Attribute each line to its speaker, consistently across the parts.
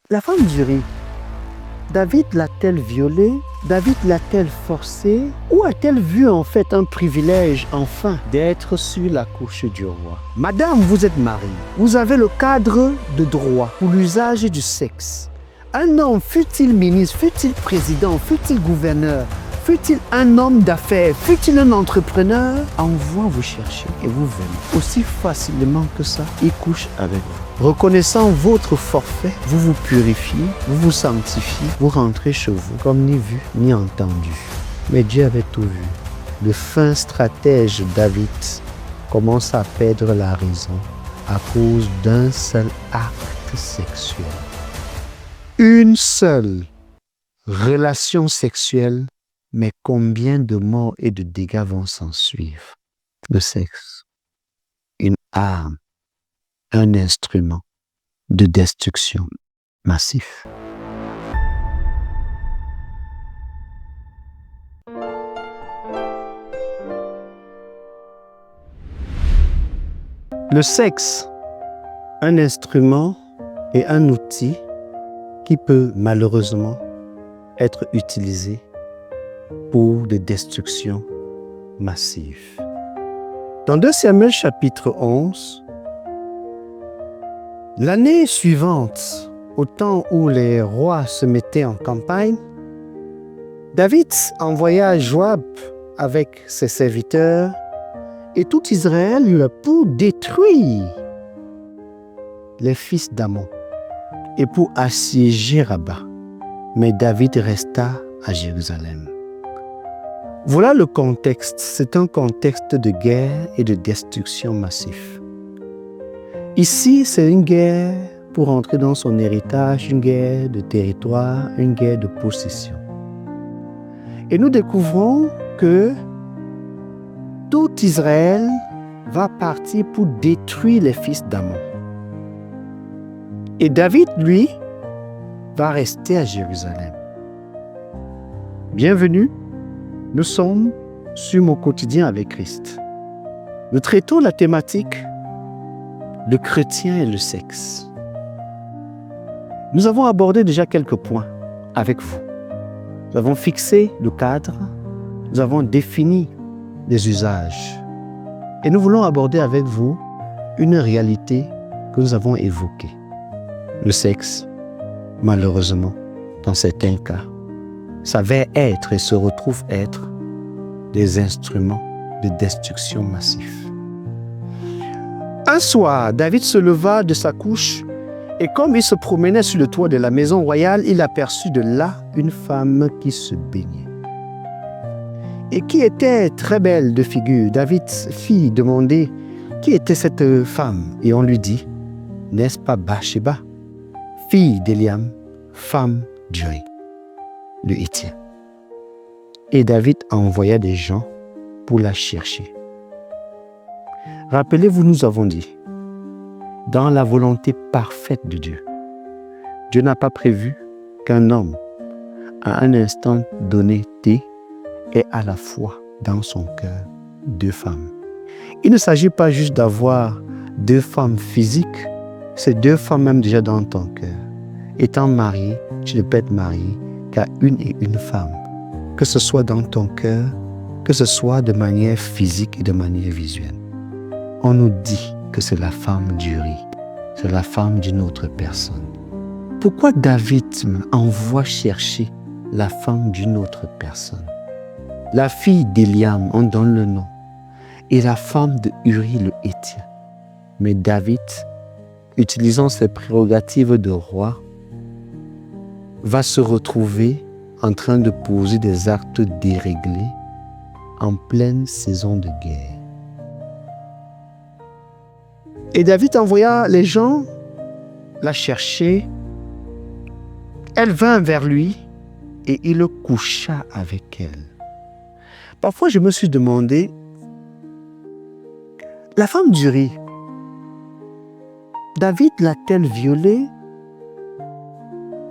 Speaker 1: La femme d'Uri, David l'a-t-elle violée? David l'a-t-elle forcée? Ou a-t-elle vu en fait un privilège enfin d'être sur la couche du roi? Madame, vous êtes mariée. Vous avez le cadre de droit pour l'usage du sexe. Un homme, fût-il ministre, fût-il président, fût-il gouverneur, fût-il un homme d'affaires, fût-il un entrepreneur, envoie vous chercher et vous venez. Aussi facilement que ça, il couche avec vous. Reconnaissant votre forfait, vous vous purifiez, vous vous sanctifiez, vous rentrez chez vous comme ni vu ni entendu. Mais Dieu avait tout vu. Le fin stratège David commence à perdre la raison à cause d'un seul acte sexuel. Une seule relation sexuelle, mais combien de morts et de dégâts vont s'en suivre? Le sexe, une arme, un instrument de destruction massif. Le sexe, un instrument et un outil qui peut malheureusement être utilisé pour des destructions massives. Dans 2 Samuel chapitre 11, l'année suivante, au temps où les rois se mettaient en campagne, David envoya Joab avec ses serviteurs et tout Israël pour détruire les fils d'Ammon et pour assiéger Rabba. Mais David resta à Jérusalem. Voilà le contexte. C'est un contexte de guerre et de destruction massif. Ici, c'est une guerre pour entrer dans son héritage, une guerre de territoire, une guerre de possession. Et nous découvrons que tout Israël va partir pour détruire les fils d'Ammon. Et David, lui, va rester à Jérusalem. Bienvenue, nous sommes sur Mon quotidien avec Christ. Nous traitons la thématique le chrétien et le sexe. Nous avons abordé déjà quelques points avec vous. Nous avons fixé le cadre, nous avons défini les usages. Et nous voulons aborder avec vous une réalité que nous avons évoquée. Le sexe, malheureusement, dans certains cas, s'avère être et se retrouve être des instruments de destruction massifs. Un soir, David se leva de sa couche et comme il se promenait sur le toit de la maison royale, il aperçut de là une femme qui se baignait et qui était très belle de figure. David fit demander qui était cette femme et on lui dit, n'est-ce pas Bathsheba, fille d'Eliam, femme d'Uri, le Héthien. Et David envoya des gens pour la chercher. Rappelez-vous, nous avons dit, dans la volonté parfaite de Dieu, Dieu n'a pas prévu qu'un homme, à un instant donné T, ait à la fois dans son cœur 2 femmes. Il ne s'agit pas juste d'avoir 2 femmes physiques, c'est 2 femmes même déjà dans ton cœur. Étant marié, tu ne peux être marié qu'à une et une femme, que ce soit dans ton cœur, que ce soit de manière physique et de manière visuelle. On nous dit que c'est la femme d'Uri, c'est la femme d'une autre personne. Pourquoi David envoie chercher la femme d'une autre personne? La fille d'Eliam, on donne le nom, et la femme de Uri le Héthien. Mais David, utilisant ses prérogatives de roi, va se retrouver en train de poser des actes déréglés en pleine saison de guerre. Et David envoya les gens la chercher. Elle vint vers lui et il le coucha avec elle. Parfois, je me suis demandé, la femme d'Uri, David l'a-t-elle violée?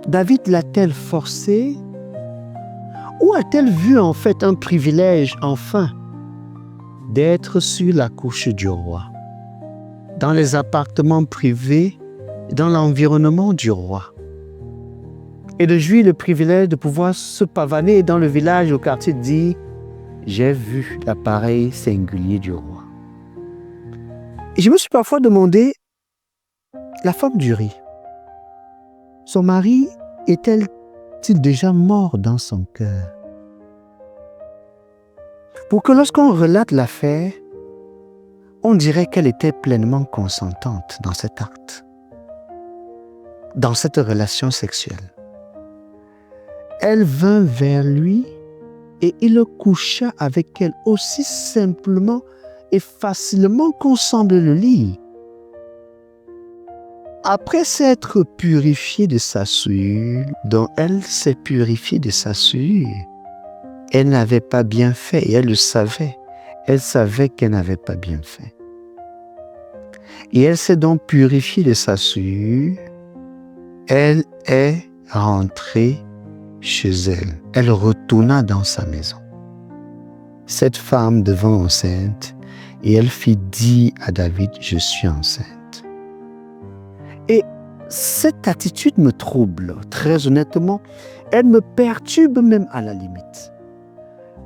Speaker 1: David l'a-t-elle forcée? Ou a-t-elle vu en fait un privilège enfin d'être sur la couche du roi, dans les appartements privés, dans l'environnement du roi? et de jouir le privilège de pouvoir se pavaner dans le village, au quartier, dire « J'ai vu l'appareil singulier du roi ». Et je me suis parfois demandé, la femme d'Uri, son mari est-elle-t-il déjà mort dans son cœur? Pour que lorsqu'on relate l'affaire, on dirait qu'elle était pleinement consentante dans cet acte, dans cette relation sexuelle. Elle vint vers lui et il coucha avec elle aussi simplement et facilement qu'on semble le lire. Après s'être purifiée de sa souillure, dont elle s'est purifiée de sa souillure, elle n'avait pas bien fait et elle le savait. Elle savait qu'elle n'avait pas bien fait. Et elle s'est donc purifiée de sa souillure. Elle est rentrée chez elle. Elle retourna dans sa maison. Cette femme devint enceinte et elle fit dire à David, « Je suis enceinte ». Et cette attitude me trouble, très honnêtement. Elle me perturbe même à la limite.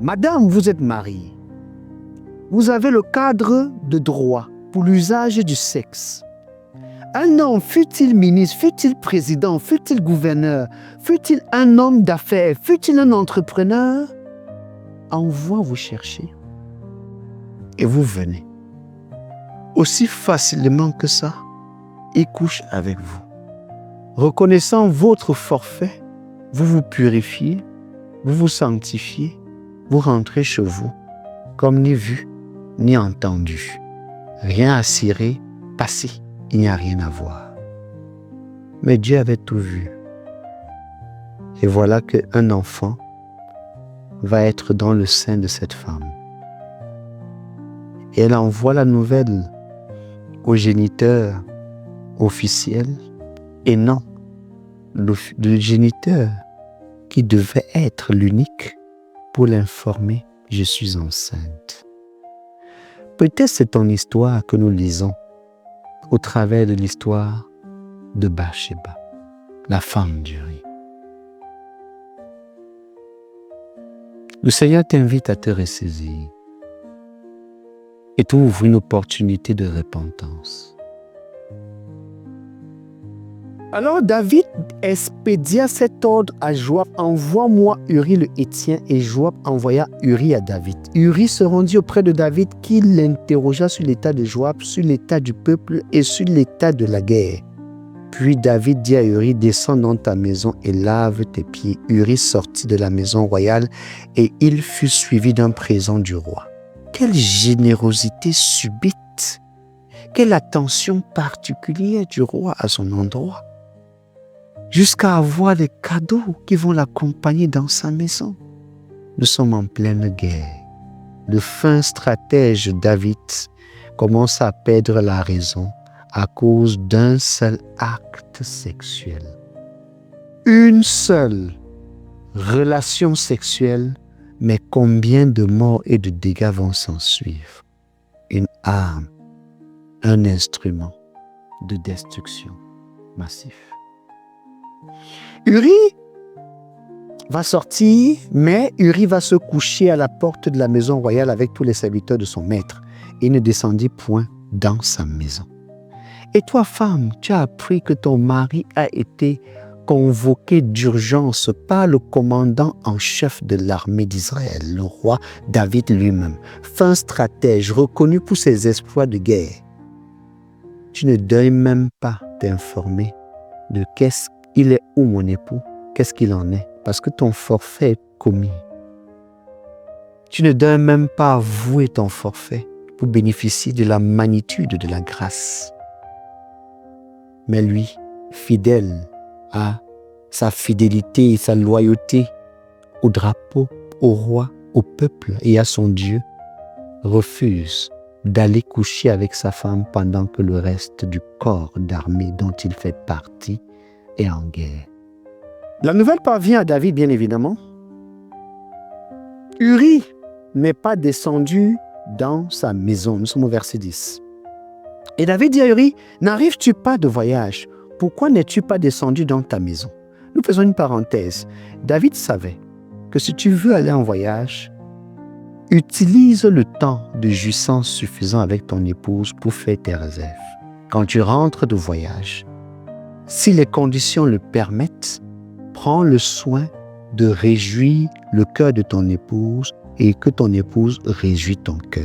Speaker 1: Madame, vous êtes mariée. Vous avez le cadre de droit pour l'usage du sexe. Un homme, fût-il ministre, fût-il président, fût-il gouverneur, fût-il un homme d'affaires, fût-il un entrepreneur, envoie vous chercher. Et vous venez. Aussi facilement que ça, il couche avec vous. Reconnaissant votre forfait, vous vous purifiez, vous vous sanctifiez, vous rentrez chez vous, comme ni vu, ni entendu. Rien à cirer, passé, il n'y a rien à voir. Mais Dieu avait tout vu. Et voilà qu'un enfant va être dans le sein de cette femme. Et elle envoie la nouvelle au géniteur officiel et non le géniteur qui devait être l'unique pour l'informer « Je suis enceinte ». Peut-être c'est ton histoire que nous lisons au travers de l'histoire de Bathsheba, la femme d'Uri. Le Seigneur t'invite à te ressaisir et t'ouvre une opportunité de repentance. Alors David expédia cet ordre à Joab, « Envoie-moi Uri le Héthien » et Joab envoya Uri à David. Uri se rendit auprès de David qui l'interrogea sur l'état de Joab, sur l'état du peuple et sur l'état de la guerre. Puis David dit à Uri, « Descends dans ta maison et lave tes pieds. » Uri sortit de la maison royale et il fut suivi d'un présent du roi. Quelle générosité subite! Quelle attention particulière du roi à son endroit! Jusqu'à avoir des cadeaux qui vont l'accompagner dans sa maison. Nous sommes en pleine guerre. Le fin stratège David commence à perdre la raison à cause d'un seul acte sexuel. Une seule relation sexuelle, mais combien de morts et de dégâts vont s'en suivre? Une arme, un instrument de destruction massif. Uri va sortir, mais Uri va se coucher à la porte de la maison royale avec tous les serviteurs de son maître. Il ne descendit point dans sa maison. Et toi, femme, tu as appris que ton mari a été convoqué d'urgence par le commandant en chef de l'armée d'Israël, le roi David lui-même, fin stratège reconnu pour ses exploits de guerre. Tu ne daignes même pas t'informer de qu'est-ce qu'il est où mon époux, qu'est-ce qu'il en est, parce que ton forfait est commis. Tu ne daignes même pas avouer ton forfait pour bénéficier de la magnitude de la grâce. Mais lui, fidèle à sa fidélité et sa loyauté au drapeau, au roi, au peuple et à son Dieu, refuse d'aller coucher avec sa femme pendant que le reste du corps d'armée dont il fait partie est en guerre. La nouvelle parvient à David, bien évidemment. Uri n'est pas descendu dans sa maison. Nous sommes au verset 10. Et David dit à Uri, « N'arrives-tu pas de voyage? Pourquoi n'es-tu pas descendu dans ta maison? » Nous faisons une parenthèse. David savait que si tu veux aller en voyage, utilise le temps de jouissance suffisant avec ton épouse pour faire tes réserves. Quand tu rentres de voyage, si les conditions le permettent, prends le soin de réjouir le cœur de ton épouse et que ton épouse réjouit ton cœur.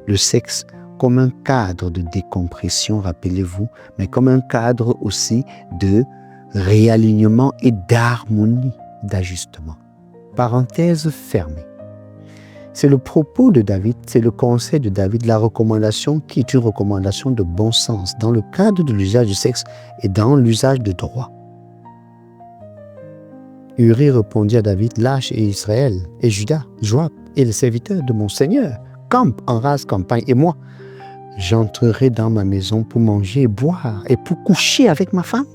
Speaker 1: Le sexe comme un cadre de décompression, rappelez-vous, mais comme un cadre aussi de réalignement et d'harmonie, d'ajustement. Parenthèse fermée. C'est le propos de David, c'est le conseil de David, la recommandation qui est une recommandation de bon sens dans le cadre de l'usage du sexe et dans l'usage de droit. Uri répondit à David, lâche et Israël et Juda, Joab et les serviteurs de mon Seigneur, campent en rase campagne et moi, j'entrerai dans ma maison pour manger et boire et pour coucher avec ma femme.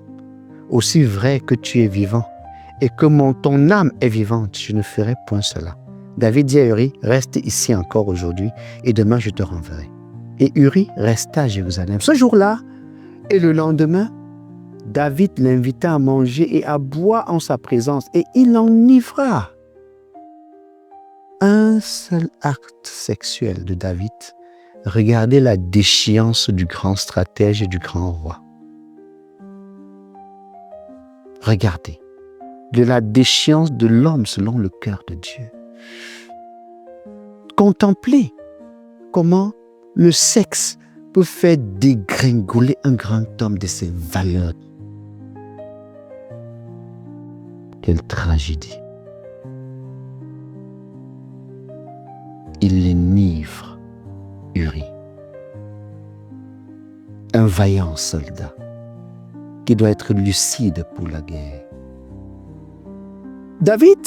Speaker 1: Aussi vrai que tu es vivant et que ton âme est vivante, je ne ferai point cela. David dit à Uri, reste ici encore aujourd'hui et demain je te renverrai. Et Uri resta à Jérusalem. Ce jour-là et le lendemain, David l'invita à manger et à boire en sa présence et il l'enivra. Un seul acte sexuel de David. Regardez la déchéance du grand stratège et du grand roi. Regardez de la déchéance de l'homme selon le cœur de Dieu. Contemplez comment le sexe peut faire dégringoler un grand homme de ses valeurs. Quelle tragédie. Il enivre Uri, un vaillant soldat qui doit être lucide pour la guerre. David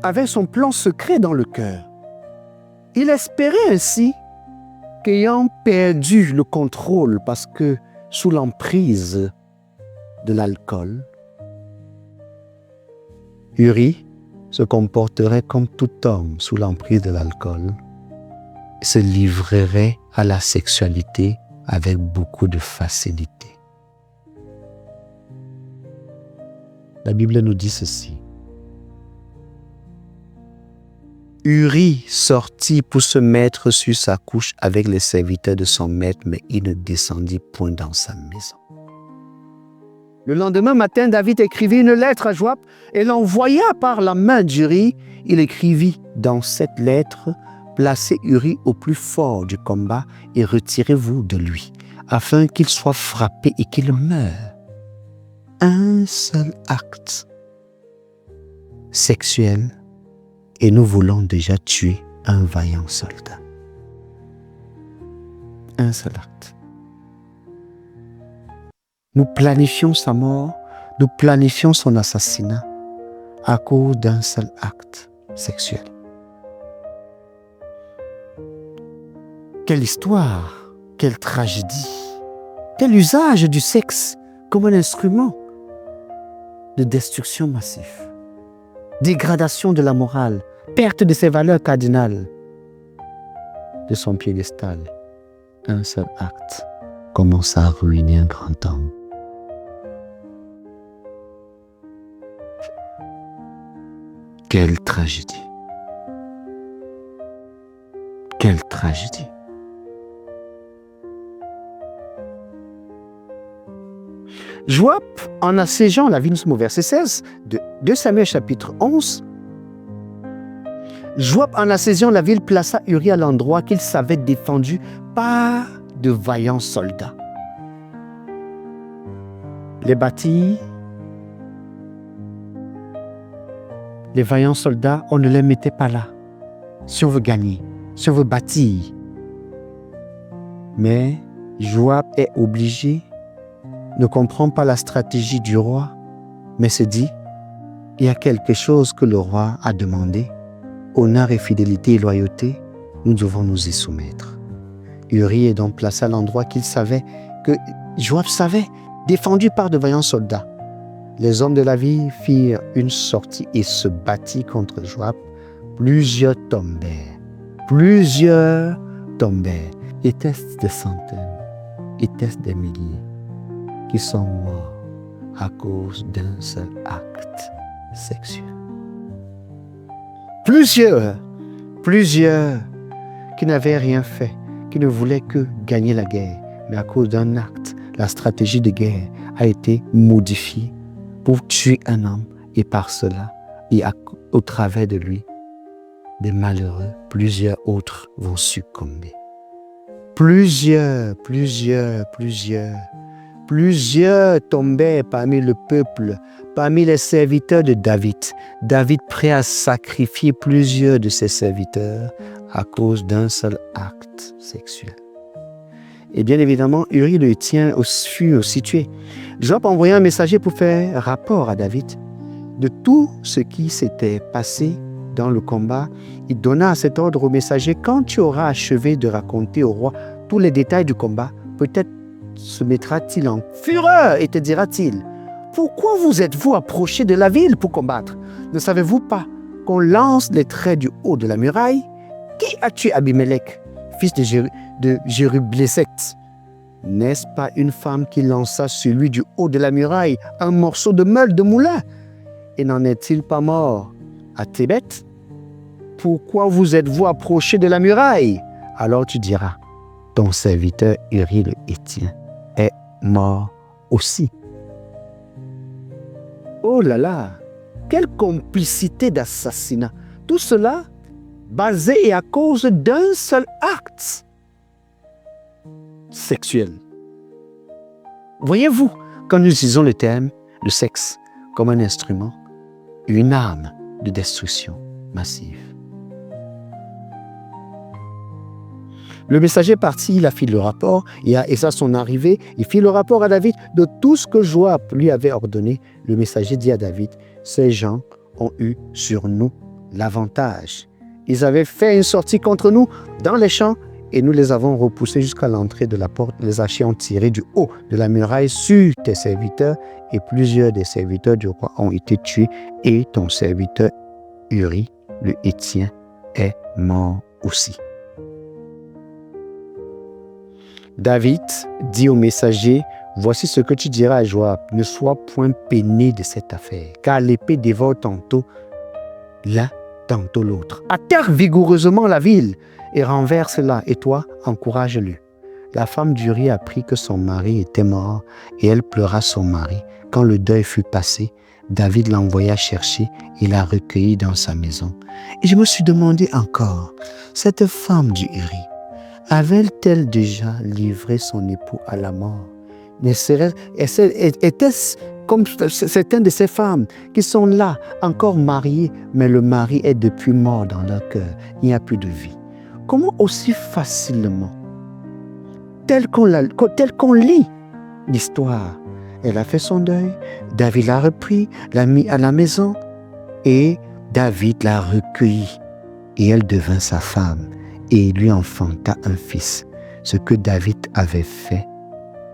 Speaker 1: avait son plan secret dans le cœur. Il espérait ainsi qu'ayant perdu le contrôle parce que sous l'emprise de l'alcool, Uri se comporterait comme tout homme sous l'emprise de l'alcool, se livrerait à la sexualité avec beaucoup de facilité. La Bible nous dit ceci. Uri sortit pour se mettre sur sa couche avec les serviteurs de son maître, mais il ne descendit point dans sa maison. Le lendemain matin, David écrivit une lettre à Joab et l'envoya par la main d'Uri. Il écrivit dans cette lettre, placez Uri au plus fort du combat et retirez-vous de lui, afin qu'il soit frappé et qu'il meure. Un seul acte sexuel et nous voulons déjà tuer un vaillant soldat. Un seul acte. Nous planifions sa mort, nous planifions son assassinat à cause d'un seul acte sexuel. Quelle histoire, quelle tragédie, quel usage du sexe comme un instrument de destruction massive, dégradation de la morale, perte de ses valeurs cardinales, de son piédestal. Un seul acte commence à ruiner un grand homme. Quelle tragédie! Quelle tragédie! Joab, en assiégeant la ville, nous sommes au verset 16 de 2 Samuel chapitre 11, Joab, en assiégeant la ville, plaça Uri à l'endroit qu'il savait défendu par de vaillants soldats. Les bâtis, les vaillants soldats, on ne les mettait pas là. Si on veut gagner, si on veut bâtir. Mais Joab est obligé, ne comprend pas la stratégie du roi, mais se dit, il y a quelque chose que le roi a demandé. Honneur et fidélité et loyauté, nous devons nous y soumettre. Uri est donc placé à l'endroit qu'il savait, que Joab savait, défendu par de vaillants soldats. Les hommes de la ville firent une sortie et se battirent contre Joab. Plusieurs tombèrent. Était-ce des centaines? Était-ce des milliers qui sont morts à cause d'un seul acte sexuel. Plusieurs qui n'avaient rien fait, qui ne voulaient que gagner la guerre, mais à cause d'un acte, la stratégie de guerre a été modifiée pour tuer un homme et par cela, et au travers de lui, des malheureux, plusieurs autres vont succomber. Plusieurs tombaient parmi le peuple, parmi les serviteurs de David. David prêt à sacrifier plusieurs de ses serviteurs à cause d'un seul acte sexuel. Et bien évidemment, Uri le Héthien fut situé. Joab envoya un messager pour faire rapport à David de tout ce qui s'était passé dans le combat. Il donna cet ordre au messager: quand tu auras achevé de raconter au roi tous les détails du combat, peut-être se mettra-t-il en fureur et te dira-t-il: pourquoi vous êtes-vous approchés de la ville pour combattre? Ne savez-vous pas qu'on lance les traits du haut de la muraille? Qui a tué Abimelech, fils de Jérublésect? N'est-ce pas une femme qui lança sur lui du haut de la muraille un morceau de meule de moulin? Et n'en est-il pas mort à Thébet? Pourquoi vous êtes-vous approchés de la muraille? Alors tu diras: ton serviteur Uri le Héthien est mort aussi. Oh là là, quelle complicité d'assassinat! Tout cela basé et à cause d'un seul acte sexuel. Voyez-vous, quand nous utilisons le terme, le sexe, comme un instrument, une arme de destruction massive. Le messager partit, il a fait le rapport, et ça, son arrivée, il fit le rapport à David de tout ce que Joab lui avait ordonné. Le messager dit à David: ces gens ont eu sur nous l'avantage. Ils avaient fait une sortie contre nous dans les champs et nous les avons repoussés jusqu'à l'entrée de la porte. Les archers ont tiré du haut de la muraille sur tes serviteurs et plusieurs des serviteurs du roi ont été tués et ton serviteur Uri, le Héthien, est mort aussi. David dit au messager: voici ce que tu diras à Joab, ne sois point peiné de cette affaire, car l'épée dévore tantôt l'un, tantôt l'autre. Atterre vigoureusement la ville et renverse-la, et toi, encourage-le. La femme d'Uri apprit que son mari était mort et elle pleura son mari. Quand le deuil fut passé, David l'envoya chercher et la recueillit dans sa maison. Et je me suis demandé encore, cette femme d'Uri, avait-elle déjà livré son époux à la mort? Était-ce comme certaines de ces femmes qui sont là, encore mariées, mais le mari est depuis mort dans leur cœur, il n'y a plus de vie? Comment aussi facilement, tel qu'on lit l'histoire, elle a fait son deuil, David l'a repris, l'a mis à la maison et David l'a recueillie et elle devint sa femme et lui enfanta un fils. Ce que David avait fait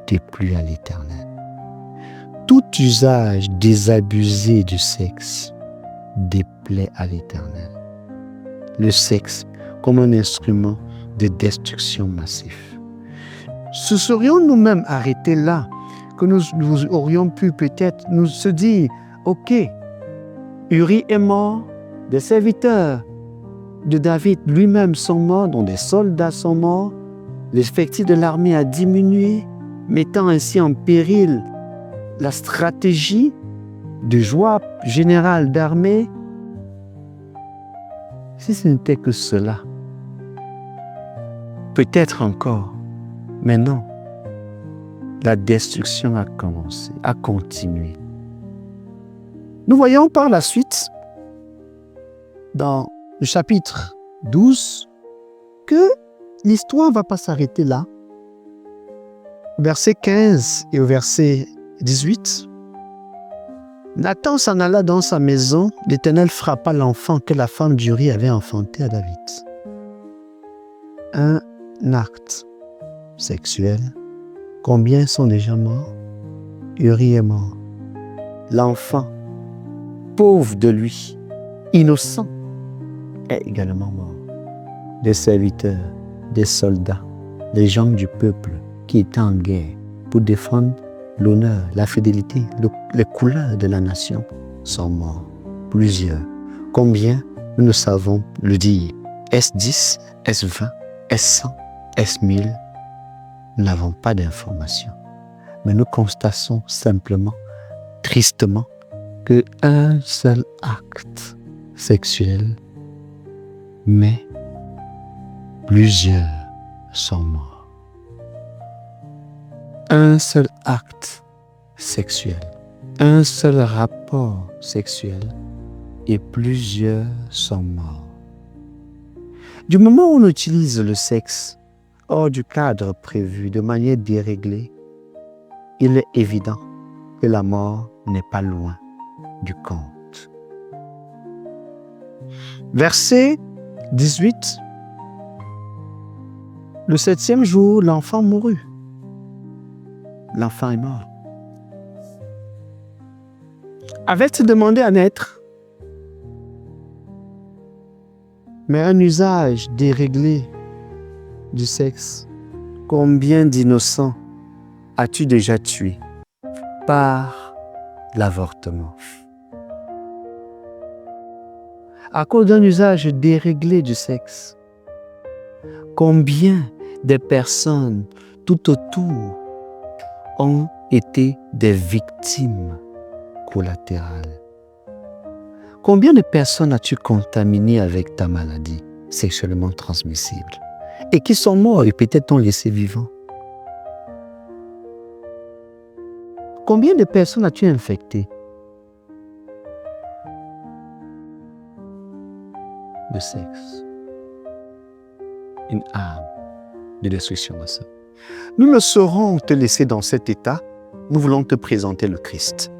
Speaker 1: déplut à l'Éternel. Tout usage désabusé du sexe déplaît à l'Éternel. Le sexe comme un instrument de destruction massif. Se serions-nous même arrêtés là, que nous aurions pu peut-être nous se dire: ok, Uri est mort, des serviteurs de David lui-même sont morts, dont des soldats sont morts, l'effectif de l'armée a diminué, mettant ainsi en péril la stratégie de Joab, général d'armée. Si ce n'était que cela, peut-être encore, mais non. La destruction a commencé, a continué. Nous voyons par la suite, dans le chapitre 12, que l'histoire ne va pas s'arrêter là. Verset 15 et au verset 18, Nathan s'en alla dans sa maison, l'Éternel frappa l'enfant que la femme d'Uri avait enfanté à David. Un acte sexuel. Combien sont déjà morts? Uri est mort. L'enfant, pauvre de lui, innocent, est également mort. Des serviteurs, des soldats, les gens du peuple qui étaient en guerre pour défendre l'honneur, la fidélité, les couleurs de la nation sont morts. Plusieurs. Combien nous ne savons le dire? Est-ce 10? Est-ce 20? Est-ce 100? Est-ce 1000? Nous n'avons pas d'informations. Mais nous constatons simplement, tristement, qu'un seul acte sexuel, mais plusieurs sont morts. Un seul acte sexuel, un seul rapport sexuel et plusieurs sont morts. Du moment où on utilise le sexe hors du cadre prévu de manière déréglée, il est évident que la mort n'est pas loin du compte. Verset 18. Le 7e jour, l'enfant mourut. L'enfant est mort. Avait-il demandé à naître? Mais un usage déréglé du sexe, combien d'innocents as-tu déjà tué par l'avortement? À cause d'un usage déréglé du sexe, combien de personnes tout autour ont été des victimes collatérales? Combien de personnes as-tu contaminées avec ta maladie sexuellement transmissible et qui sont morts et peut-être t'ont laissé vivant? Combien de personnes as-tu infectées? Le sexe, une arme de destruction de ça. Nous ne saurons te laisser dans cet état. Nous voulons te présenter le Christ,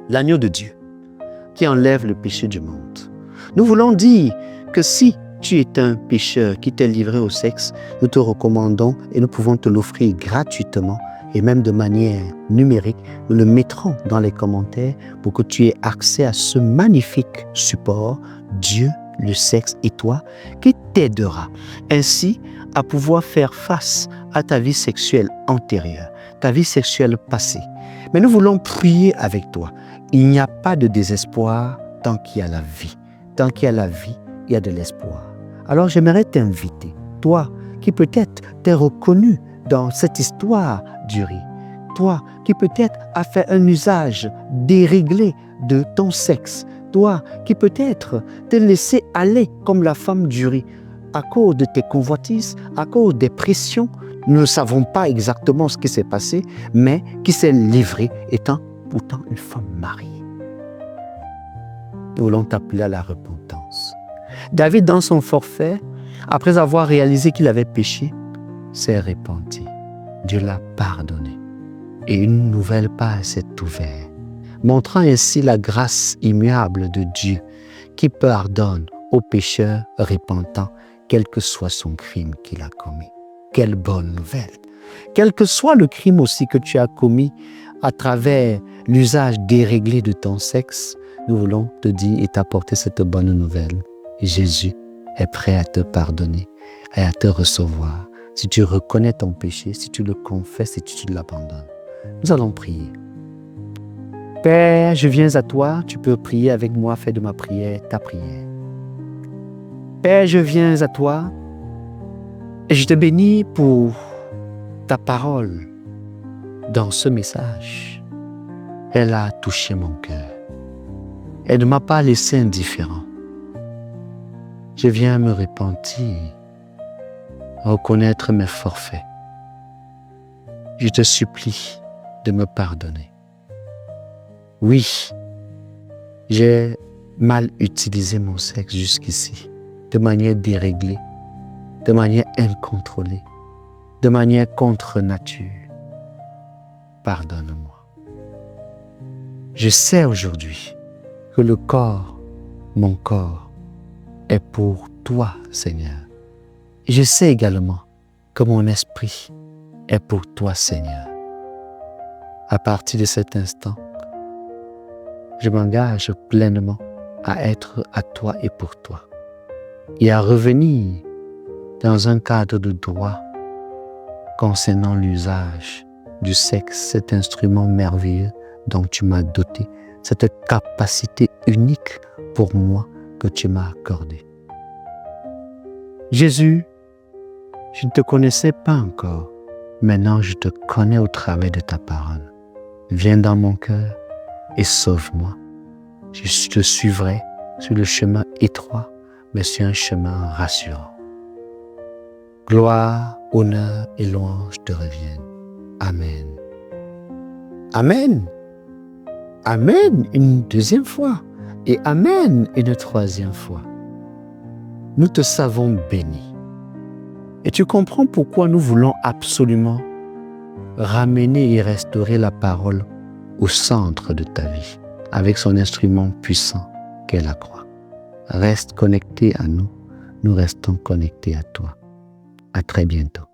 Speaker 1: l'agneau de Dieu, qui enlève le péché du monde. Nous voulons dire que si tu es un pécheur qui t'est livré au sexe, nous te recommandons et nous pouvons te l'offrir gratuitement et même de manière numérique. Nous le mettrons dans les commentaires pour que tu aies accès à ce magnifique support, Dieu, le sexe et toi, qui t'aidera ainsi à pouvoir faire face à ta vie sexuelle antérieure, ta vie sexuelle passée. Mais nous voulons prier avec toi. Il n'y a pas de désespoir tant qu'il y a la vie. Tant qu'il y a la vie, il y a de l'espoir. Alors j'aimerais t'inviter, toi qui peut-être t'es reconnu dans cette histoire du riz, toi qui peut-être as fait un usage déréglé de ton sexe, toi qui peut-être t'es laissé aller comme la femme du riz à cause de tes convoitises, à cause des pressions. Nous ne savons pas exactement ce qui s'est passé, mais qui s'est livré étant pourtant une femme mariée. Nous voulons t'appeler à la repentance. David, dans son forfait, après avoir réalisé qu'il avait péché, s'est repenti. Dieu l'a pardonné. Et une nouvelle page s'est ouverte, montrant ainsi la grâce immuable de Dieu qui pardonne aux pécheurs repentants, quel que soit son crime qu'il a commis. Quelle bonne nouvelle! Quel que soit le crime aussi que tu as commis à travers l'usage déréglé de ton sexe, nous voulons te dire et t'apporter cette bonne nouvelle. Jésus est prêt à te pardonner et à te recevoir. Si tu reconnais ton péché, si tu le confesses et tu l'abandonnes. Nous allons prier. Père, je viens à toi, tu peux prier avec moi, fais de ma prière ta prière. Père, je viens à toi et je te bénis pour ta parole dans ce message. Elle a touché mon cœur. Elle ne m'a pas laissé indifférent. Je viens me repentir, reconnaître mes forfaits. Je te supplie de me pardonner. Oui, j'ai mal utilisé mon sexe jusqu'ici, de manière déréglée, de manière incontrôlée, de manière contre nature. Pardonne-moi. Je sais aujourd'hui que le corps, mon corps, est pour toi, Seigneur. Et je sais également que mon esprit est pour toi, Seigneur. À partir de cet instant, je m'engage pleinement à être à toi et pour toi et à revenir dans un cadre de droit concernant l'usage du sexe, cet instrument merveilleux dont tu m'as doté, cette capacité unique pour moi que tu m'as accordée. Jésus, je ne te connaissais pas encore. Maintenant, je te connais au travers de ta parole. Viens dans mon cœur et sauve-moi. Je te suivrai sur le chemin étroit, mais sur un chemin rassurant. Gloire, honneur et louange te reviennent. Amen. Amen. Amen une deuxième fois et Amen une troisième fois. Nous te savons béni. Et tu comprends pourquoi nous voulons absolument ramener et restaurer la parole au centre de ta vie, avec son instrument puissant qu'est la croix. Reste connecté à nous, nous restons connectés à toi. À très bientôt.